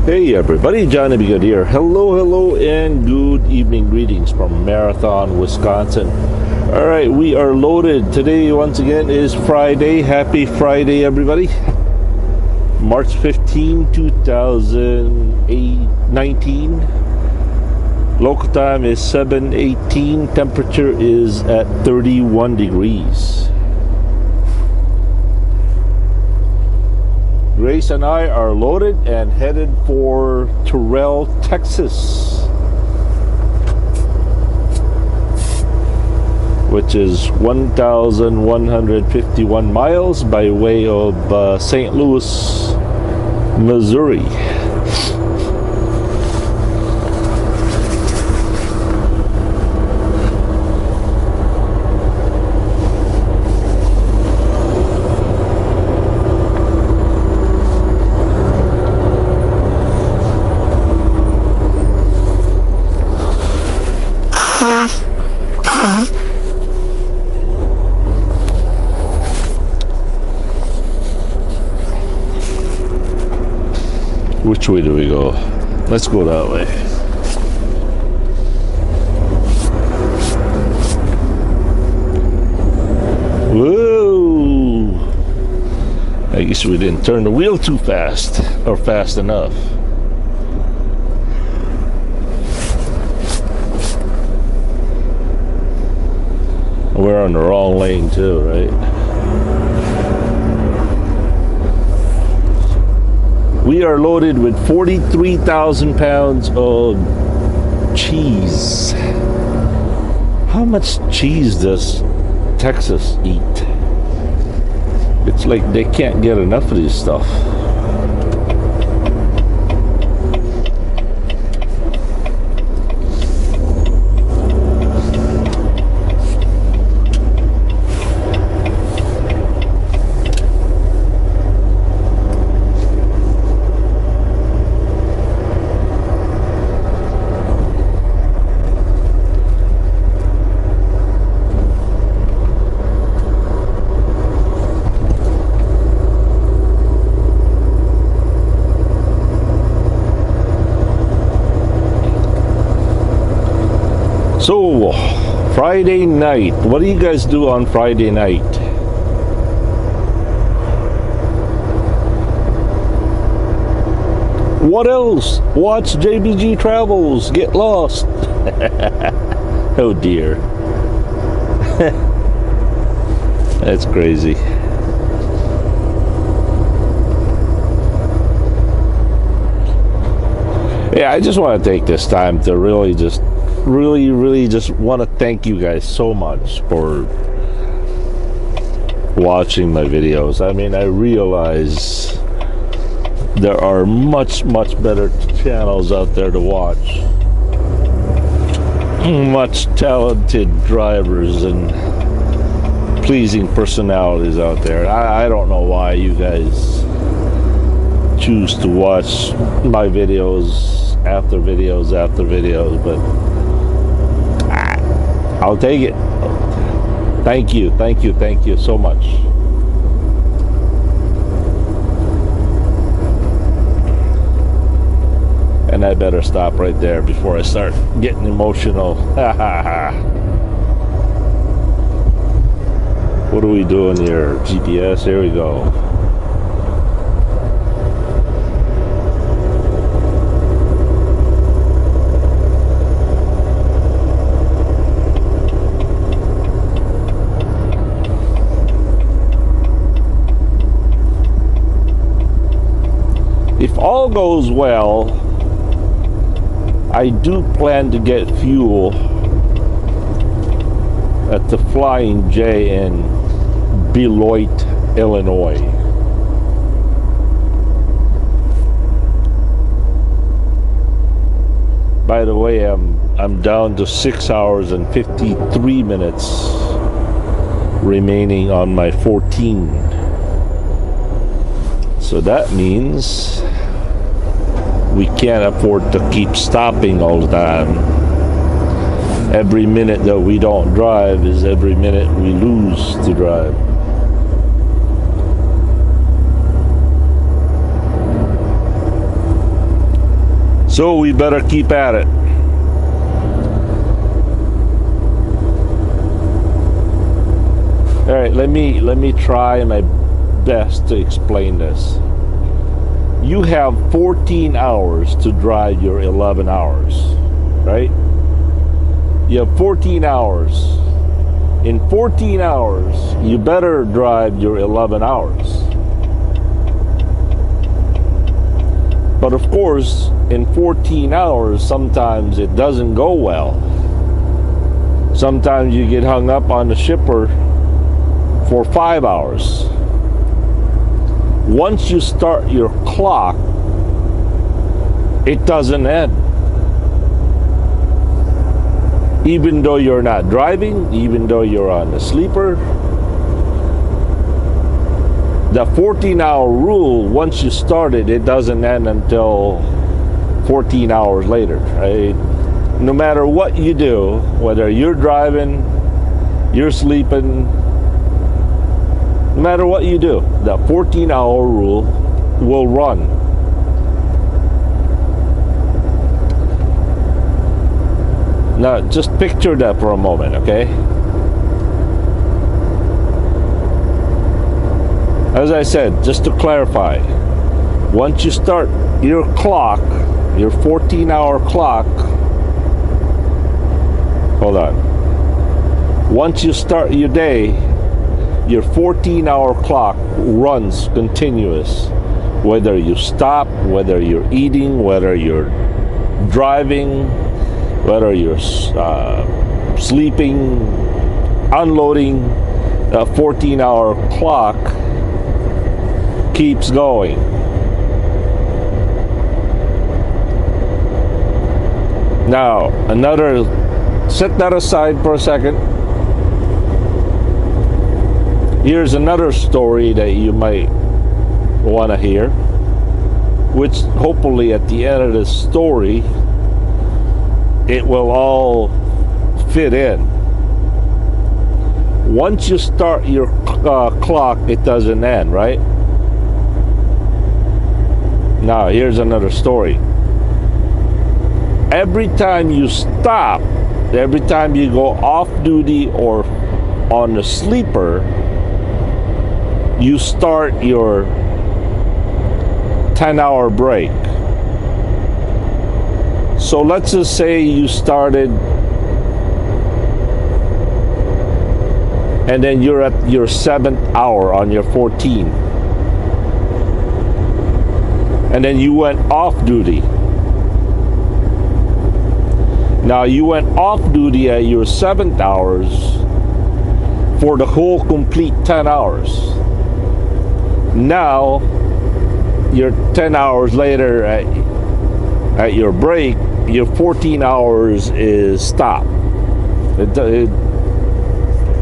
Hey everybody, Johnny B. Good here. Hello, and good evening greetings from Marathon, Wisconsin. Alright, we are loaded. Today, once again, is Friday. Happy Friday, everybody. March 15, 2019. Local time is 7:18. Temperature is at 31 degrees. Grace and I are loaded and headed for Terrell, Texas, which is 1,151 miles by way of St. Louis, Missouri. Which way do we go? Let's go that way. Whoa! I guess we didn't turn the wheel too fast, or fast enough. We're on the wrong lane too, right? We are loaded with 43,000 pounds of cheese. How much cheese does Texas eat? It's like they can't get enough of this stuff. So, Friday night. What do you guys do on Friday night? What else? Watch JBG Travels. Get lost. Oh dear. That's crazy. Yeah, I just want to take this time to really just want to thank you guys so much for watching my videos. I mean, I realize there are much better channels out there to watch, much talented drivers and pleasing personalities out there. I don't know why you guys choose to watch my videos after videos, but I'll take it. Thank you so much. And I better stop right there before I start getting emotional. What are we doing here? GPS, here we go. If all goes well, I do plan to get fuel at the Flying J in Beloit, Illinois. By the way, I'm down to 6 hours and 53 minutes remaining on my 14. So that means we can't afford to keep stopping all the time. Every minute that we don't drive is every minute we lose to drive. So we better keep at it. All right, let me try my best to explain this. You have 14 hours to drive your 11 hours, right? You have 14 hours. In 14 hours, you better drive your 11 hours. But of course, in 14 hours, sometimes it doesn't go well. Sometimes you get hung up on the shipper for 5 hours. Once you start your clock, it doesn't end. Even though you're not driving, even though you're on a sleeper, the 14-hour rule, once you start it, it doesn't end until 14 hours later, right? No matter what you do, whether you're driving, you're sleeping, no matter what you do, the 14-hour rule will run. Now, just picture that for a moment, okay? As I said, just to clarify, once you start your clock, your 14-hour clock, hold on. Once you start your day, your 14-hour clock runs continuous. Whether you stop, whether you're eating, whether you're driving, whether you're sleeping, unloading, a 14-hour clock keeps going. Now, set that aside for a second. Here's another story that you might want to hear, which hopefully at the end of this story, it will all fit in. Once you start your clock, it doesn't end, right? Now, here's another story. Every time you stop, every time you go off duty or on the sleeper, you start your 10-hour break. So let's just say you started and then you're at your 7th hour on your 14. And then you went off duty. Now you went off duty at your 7th hours for the whole complete 10 hours. Now, you're 10 hours later at your break, your 14 hours is stop.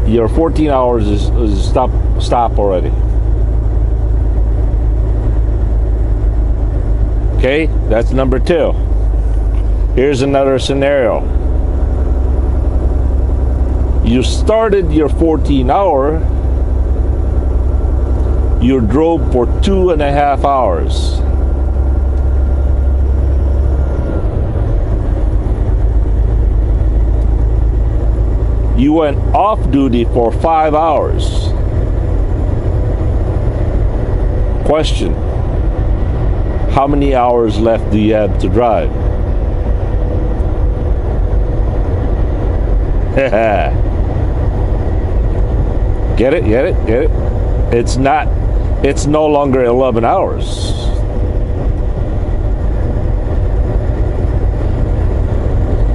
Your 14 hours is stop already. Okay, that's number 2. Here's another scenario. You started your 14-hour, you drove for 2.5 hours. You went off duty for 5 hours. Question: how many hours left do you have to drive? Get it? Get it? Get it? It's no longer 11 hours.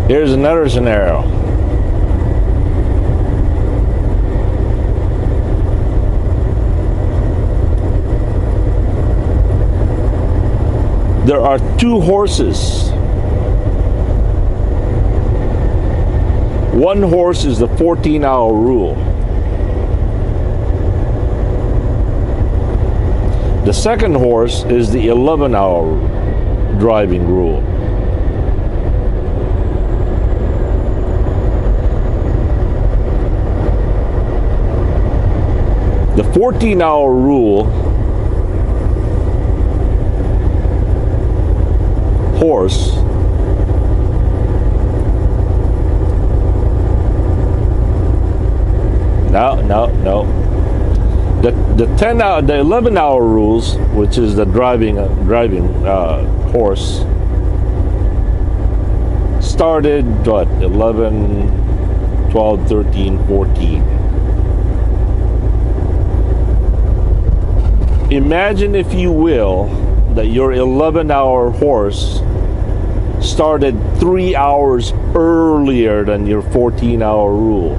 Here's another scenario. There are 2 horses. One horse is the 14-hour rule. The second horse is the 11-hour driving rule. The 14-hour rule horse No. The 10 hour, the 11-hour rules, which is the driving horse, started what, 11, 12, 13, 14. Imagine, if you will, that your 11-hour horse started 3 hours earlier than your 14-hour rule.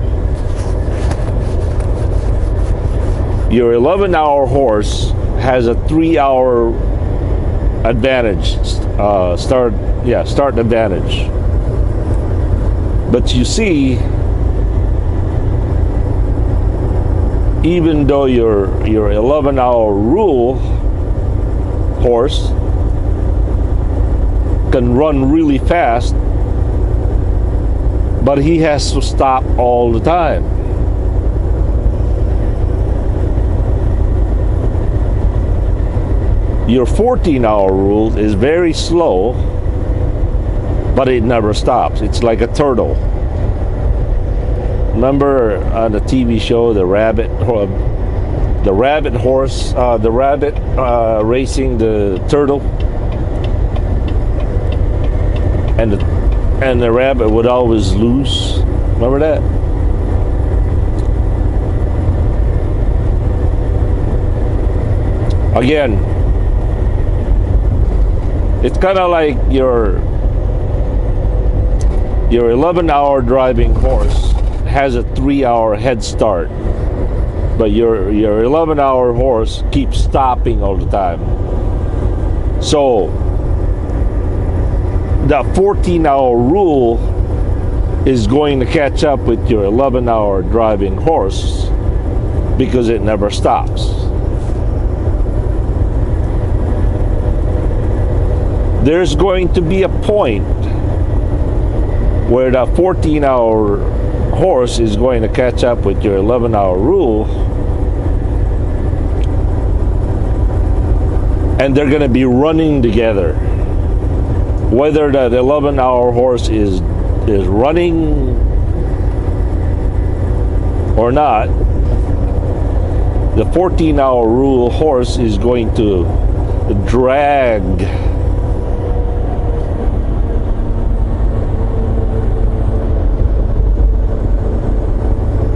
Your 11-hour horse has a 3-hour advantage, start advantage. But you see, even though your 11-hour rule horse can run really fast, but he has to stop all the time. Your 14-hour rule is very slow, but it never stops. It's like a turtle. Remember on the TV show, the rabbit racing the turtle, and the rabbit would always lose. Remember that? Again, it's kind of like your 11-hour driving horse has a 3-hour head start, but your 11-hour horse keeps stopping all the time. So the 14-hour rule is going to catch up with your 11-hour driving horse because it never stops. There's going to be a point where the 14-hour horse is going to catch up with your 11-hour rule, and they're going to be running together. Whether that 11-hour horse is running or not, the 14-hour rule horse is going to drag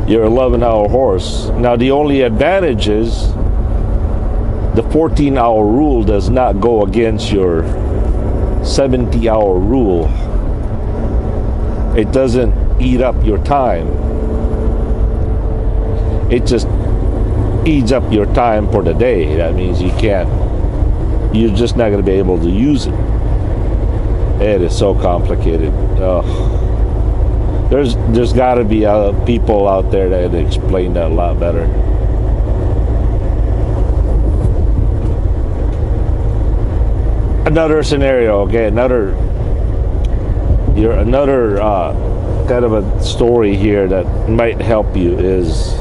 your 11-hour horse. Now, the only advantage is the 14-hour rule does not go against your 70-hour rule. It doesn't eat up your time. It just eats up your time for the day. That means you're just not going to be able to use it. It is so complicated. There's got to be people out there that explain that a lot better. Another scenario, okay, another kind of a story here that might help you is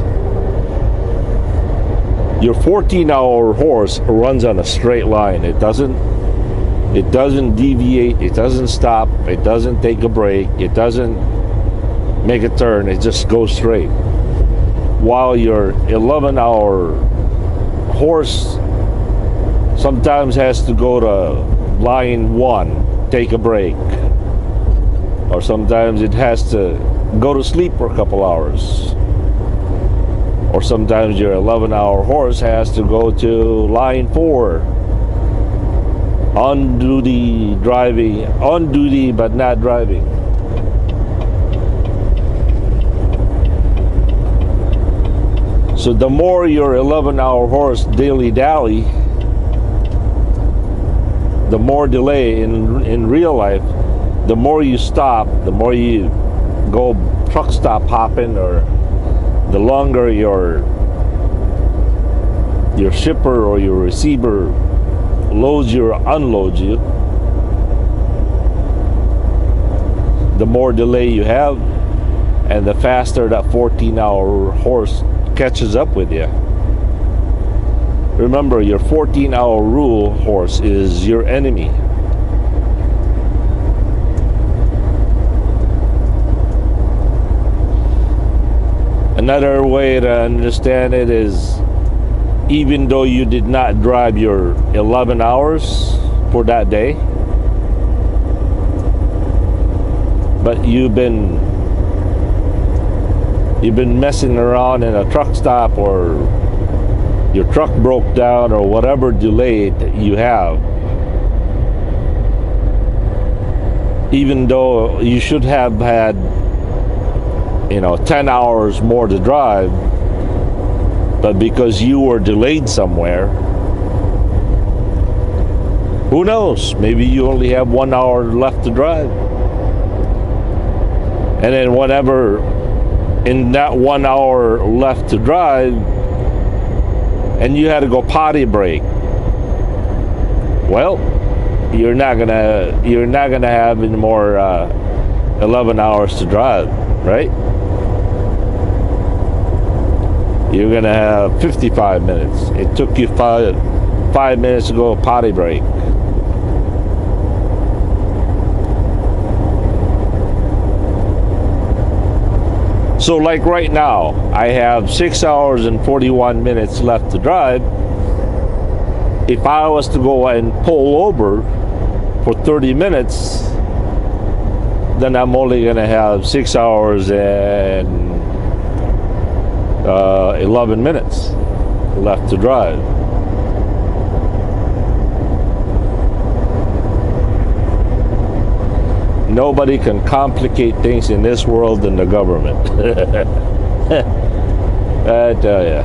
your 14-hour horse runs on a straight line. It doesn't deviate, it doesn't stop, it doesn't take a break, it doesn't make a turn, it just goes straight. While your 11-hour horse sometimes has to go to line 1, take a break, or sometimes it has to go to sleep for a couple hours, or sometimes your 11-hour horse has to go to line 4, on duty but not driving. So the more your 11-hour horse dilly-dally, the more delay in real life, the more you stop, the more you go truck stop hopping, or the longer your shipper or your receiver loads you or unloads you, the more delay you have, and the faster that 14-hour horse catches up with you. Remember, your 14-hour rule horse is your enemy. Another way to understand it is, even though you did not drive your 11 hours for that day, but you've been messing around in a truck stop, or your truck broke down, or whatever delay that you have, even though you should have had 10 hours more to drive, but because you were delayed somewhere, who knows, maybe you only have 1 hour left to drive. And then whatever in that 1 hour left to drive, and you had to go potty break, well, you're not gonna have any more 11 hours to drive, right? You're gonna have 55 minutes. It took you five minutes to go potty break. So like right now, I have 6 hours and 41 minutes left to drive. If I was to go and pull over for 30 minutes, then I'm only gonna have 6 hours and 11 minutes left to drive. Nobody can complicate things in this world than the government. I tell ya.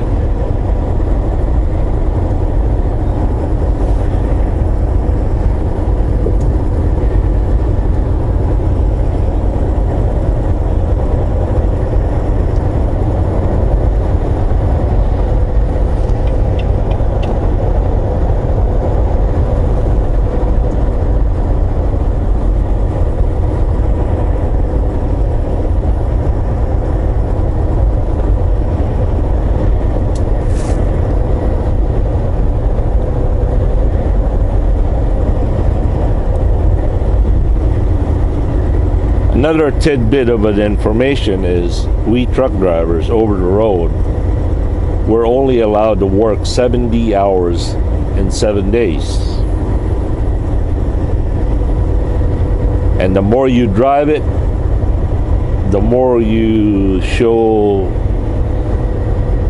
Another tidbit of an information is, we truck drivers over the road, we're only allowed to work 70 hours in 7 days. And the more you drive it, the more you show.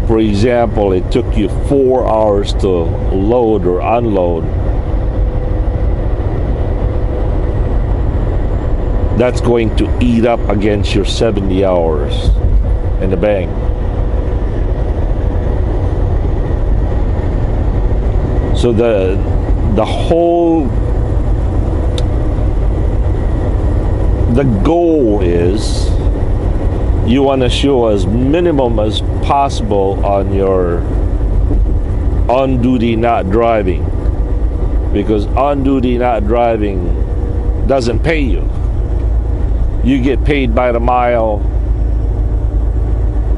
For example, it took you 4 hours to load or unload. That's going to eat up against your 70 hours in the bank. So the goal is, you want to show as minimum as possible on your on duty not driving, because on duty not driving doesn't pay you. You get paid by the mile,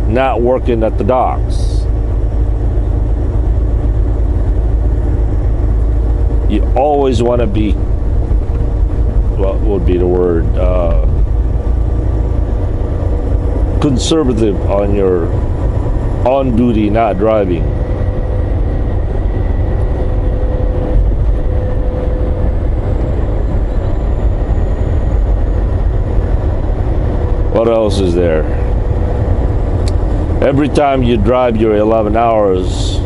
not working at the docks. You always want to be, what would be the word, conservative on your on duty not driving. What else is there? Every time you drive your 11 hours,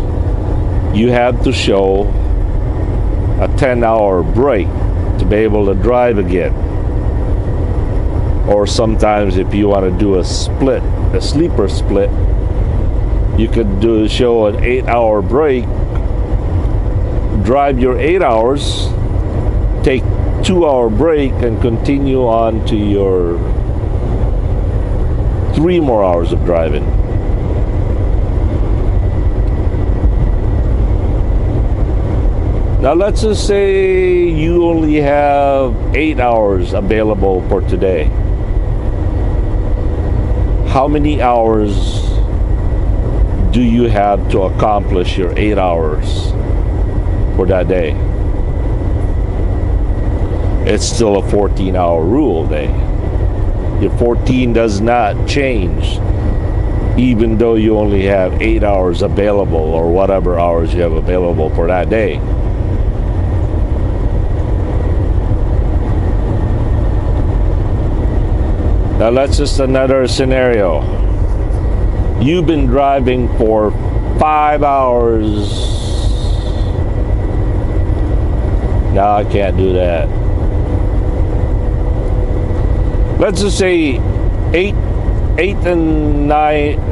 you have to show a 10-hour break to be able to drive again. Or sometimes if you want to do a split, a sleeper split, you could show an 8-hour break, drive your 8 hours, take 2-hour break, and continue on to your 3 more hours of driving. Now let's just say you only have 8 hours available for today. How many hours do you have to accomplish your 8 hours for that day? It's still a 14-hour rule day. Your 14 does not change. even though you only have 8 hours available or whatever hours you have available for that day. Now that's just another scenario. You've been driving for 5 hours. No, I can't do that. Let's just say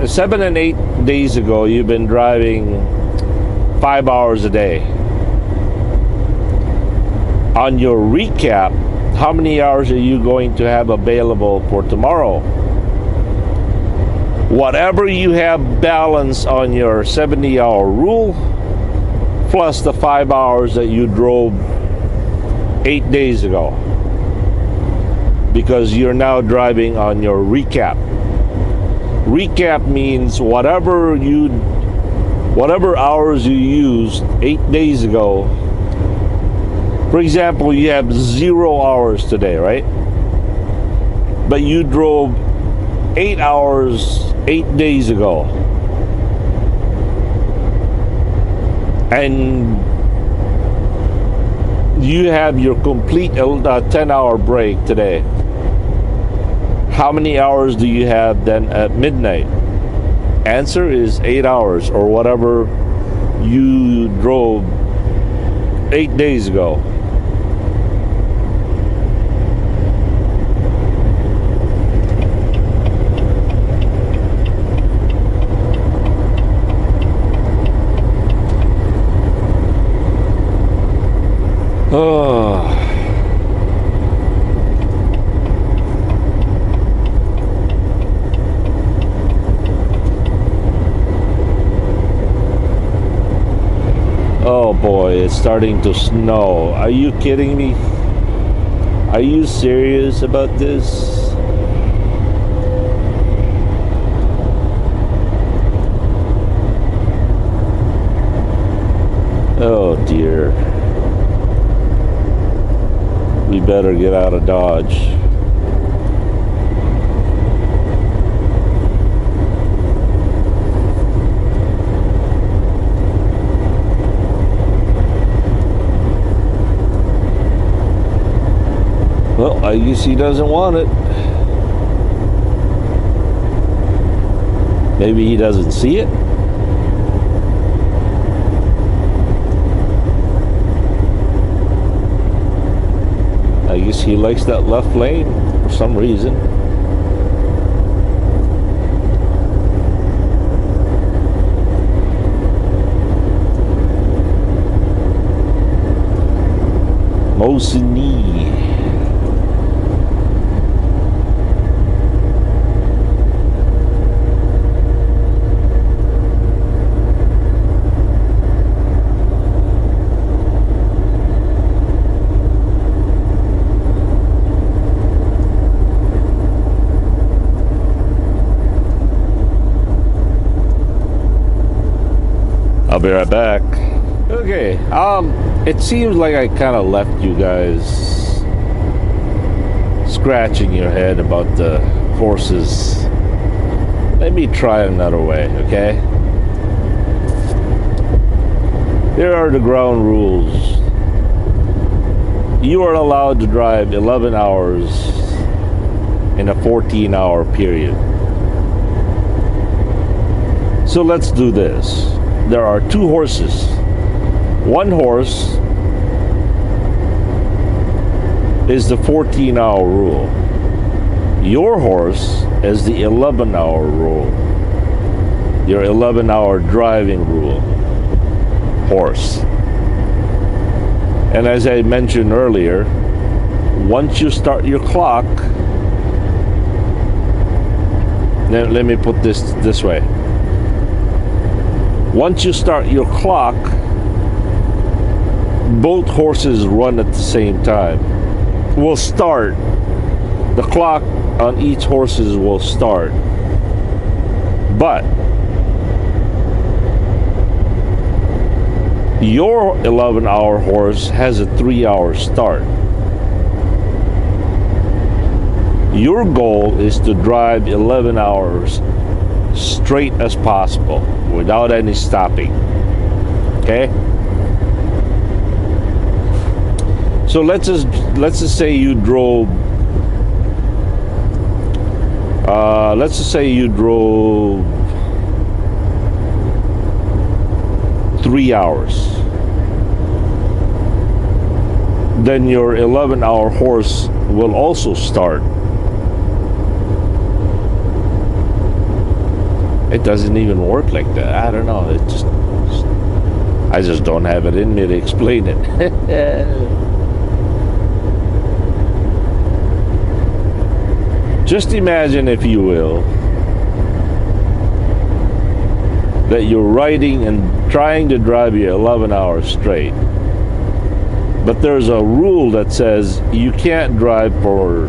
7 and 8 days ago, you've been driving 5 hours a day. On your recap, how many hours are you going to have available for tomorrow? Whatever you have balance on your 70-hour rule, plus the 5 hours that you drove 8 days ago. Because you're now driving on your recap. Recap means whatever hours you used 8 days ago. For example, you have 0 hours today, right? But you drove 8 hours 8 days ago. And you have your complete 10-hour break today. How many hours do you have then at midnight? Answer is 8 hours, or whatever you drove 8 days ago. Oh. Oh boy, it's starting to snow. Are you kidding me? Are you serious about this? Oh dear. We better get out of Dodge. Well, I guess he doesn't want it. Maybe he doesn't see it. I guess he likes that left lane for some reason. Mosini. I'll be right back. Okay, it seems like I kind of left you guys scratching your head about the horses. Let me try another way, okay? Here are the ground rules. You are allowed to drive 11 hours in a 14-hour period. So let's do this. There are 2 horses. One horse is the 14-hour rule. Your horse is the 11-hour rule. Your 11-hour driving rule. Horse. And as I mentioned earlier, once you start your clock, let me put this way. Once you start your clock, both horses run at the same time. Will start. The clock on each horses will start. But your 11-hour horse has a 3-hour start. Your goal is to drive 11 hours straight as possible without any stopping. Okay? So let's just say you drove 3 hours. Then your 11-hour horse will also start. It doesn't even work like that. I don't know. I just don't have it in me to explain it. Just imagine, if you will, that you're riding and trying to drive you 11 hours straight. But there's a rule that says you can't drive for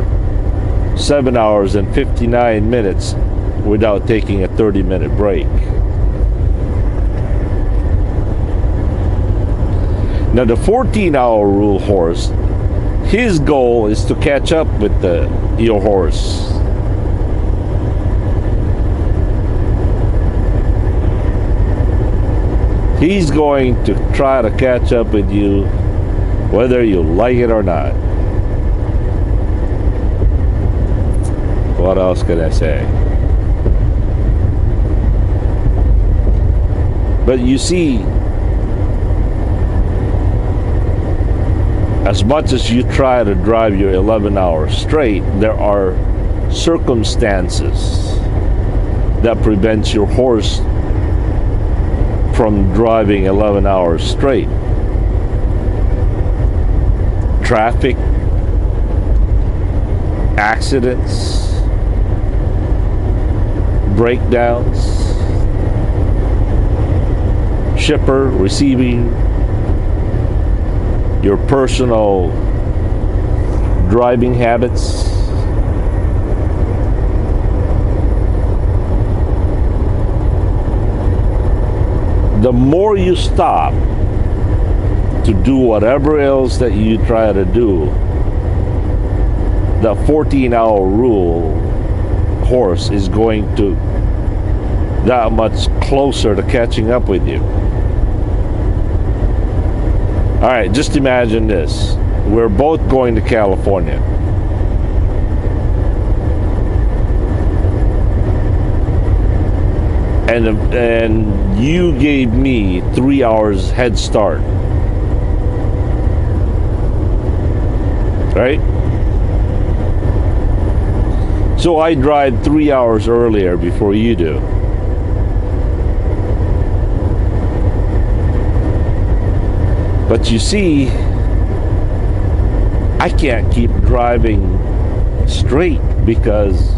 7 hours and 59 minutes without taking a 30-minute break. Now the 14-hour rule horse, his goal is to catch up with your horse. He's going to try to catch up with you whether you like it or not. What else can I say? But you see, as much as you try to drive your 11 hours straight, there are circumstances that prevents your horse from driving 11 hours straight. Traffic, accidents, breakdowns, shipper, receiving, your personal driving habits. The more you stop to do whatever else that you try to do, the 14-hour rule horse is going to that much closer to catching up with you. All right, just imagine this. We're both going to California. And you gave me 3 hours head start. Right? So I drive 3 hours earlier before you do. But you see, I can't keep driving straight because,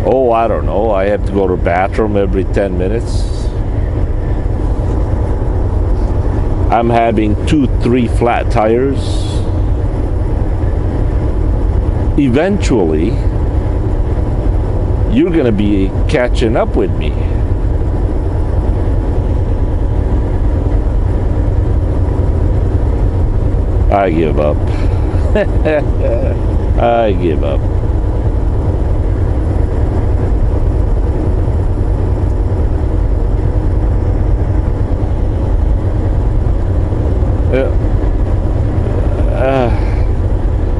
I don't know, I have to go to the bathroom every 10 minutes. I'm having 2-3 flat tires. Eventually, you're going to be catching up with me. I give up. I give up.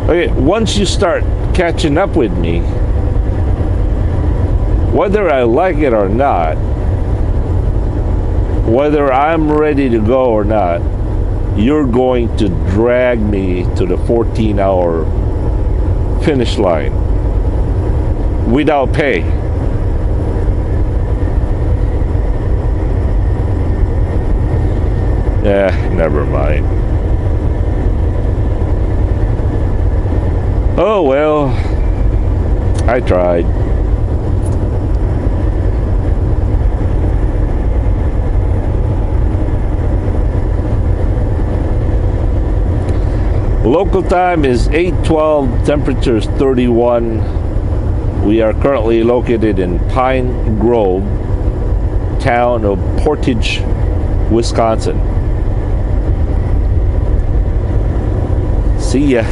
Okay, once you start catching up with me, whether I like it or not, whether I'm ready to go or not, you're going to drag me to the 14-hour finish line without pay. Never mind. Oh well, I tried. Local time is 8:12, temperature is 31. We are currently located in Pine Grove, town of Portage, Wisconsin. See ya.